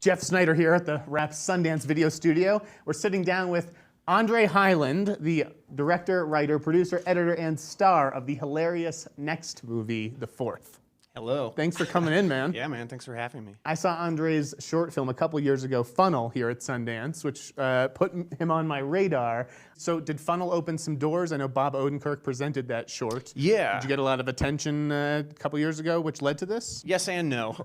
Jeff Snyder here at TheWrap Sundance Video Studio. We're sitting down with Andre Hyland, the director, writer, producer, editor, and star of the hilarious next movie, The Fourth. Hello. Thanks for coming in, man. Yeah, man. Thanks for having me. I saw Andre's short film a couple years ago, Funnel, here at Sundance, which put him on my radar. So did Funnel open some doors? I know Bob Odenkirk presented that short. Yeah. Did you get a lot of attention a couple years ago, which led to this? Yes and no.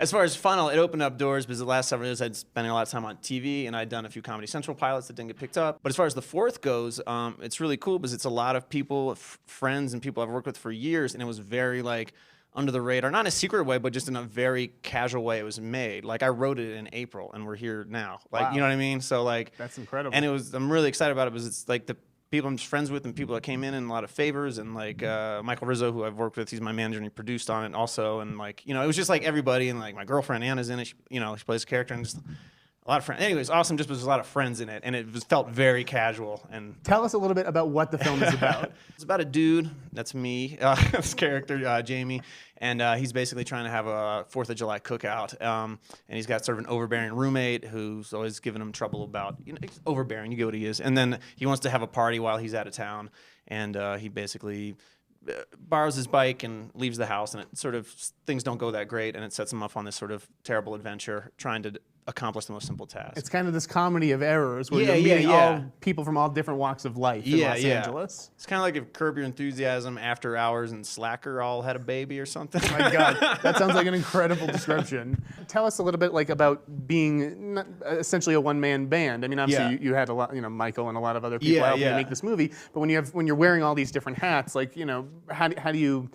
As far as Funnel, it opened up doors because the last several years I'd spending a lot of time on TV and I'd done a few Comedy Central pilots that didn't get picked up. But as far as The Fourth goes, it's really cool because it's a lot of people, friends and people I've worked with for years, and it was very like under the radar, not in a secret way, but just in a very casual way it was made. Like I wrote it in April and we're here now. Like, wow. You know what I mean? So like, that's incredible. And I'm really excited about it because it's like the people I'm just friends with and people that came in and a lot of favors, and like Michael Rizzo, who I've worked with, he's my manager and he produced on it also, and like, you know, it was just like everybody, and like my girlfriend Anna's in it, she plays a character, and just a lot of friends. Anyways, awesome, just because there's a lot of friends in it, and it felt very casual. And tell us a little bit about what the film is about. It's about a dude, that's me, this character, Jamie, and he's basically trying to have a 4th of July cookout, and he's got sort of an overbearing roommate who's always giving him trouble about, he's overbearing, you get what he is, and then he wants to have a party while he's out of town, and he basically borrows his bike and leaves the house, and it sort of, things don't go that great, and it sets him off on this sort of terrible adventure trying to accomplish the most simple task. It's kind of this comedy of errors where you're meeting all people from all different walks of life in Los Angeles. It's kind of like if Curb Your Enthusiasm, After Hours, and Slacker all had a baby or something. Oh my God, that sounds like an incredible description. Tell us a little bit like about being essentially a one-man band. I mean, obviously you had a lot, Michael and a lot of other people helping you make this movie. But when you're wearing all these different hats, like how do you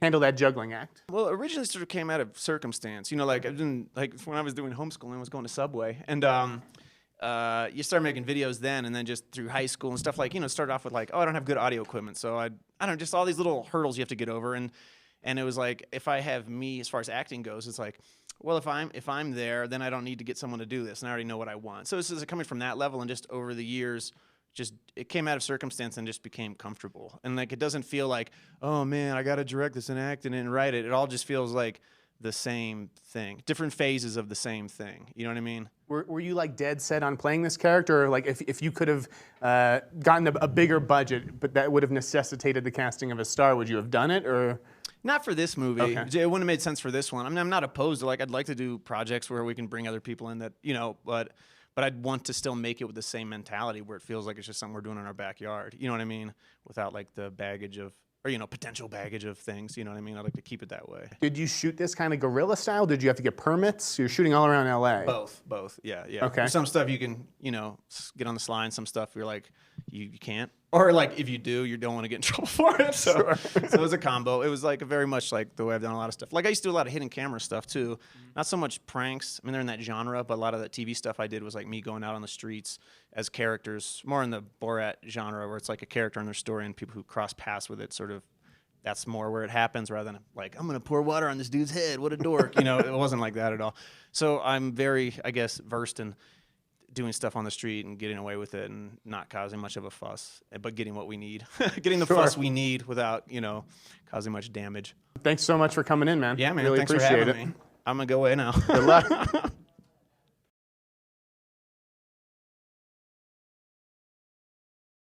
handle that juggling act? Well, originally sort of came out of circumstance. Like when I was doing homeschooling, I was going to Subway, and you start making videos then, and then just through high school and stuff, like, started off with like, oh, I don't have good audio equipment, so I don't know, just all these little hurdles you have to get over, and it was like, if I have me as far as acting goes, it's like, well, if I'm there, then I don't need to get someone to do this, and I already know what I want. So this is coming from that level, and just over the years, it came out of circumstance and just became comfortable. And like, it doesn't feel like, oh man, I got to direct this and act it and write it. It all just feels like the same thing, different phases of the same thing. You know what I mean? Were you like dead set on playing this character? Or like if you could have gotten a bigger budget, but that would have necessitated the casting of a star, would you have done it? Or not for this movie. Okay. It wouldn't have made sense for this one. I mean, I'm not opposed to, like, I'd like to do projects where we can bring other people in that, but I'd want to still make it with the same mentality where it feels like it's just something we're doing in our backyard. You know what I mean? Without like the baggage of, or potential baggage of things. You know what I mean? I'd like to keep it that way. Did you shoot this kind of guerrilla style? Did you have to get permits? You're shooting all around LA. Both. Yeah. Okay. There's some stuff you can, get on the slide, and some stuff you're like, you can't. Or like, if you do, you don't want to get in trouble for it. So, sure. So it was a combo. It was like very much like the way I've done a lot of stuff. Like I used to do a lot of hidden camera stuff too. Not so much pranks. I mean, they're in that genre, but a lot of that TV stuff I did was like me going out on the streets as characters, more in the Borat genre, where it's like a character in their story and people who cross paths with it sort of, that's more where it happens rather than like, I'm going to pour water on this dude's head. What a dork. It wasn't like that at all. So I'm very, I guess, versed in doing stuff on the street and getting away with it and not causing much of a fuss, but getting what we need. Getting the fuss we need without, causing much damage. Thanks so much for coming in, man. Yeah, man. Really Thanks appreciate for having me. I'm going to go away now. Good luck.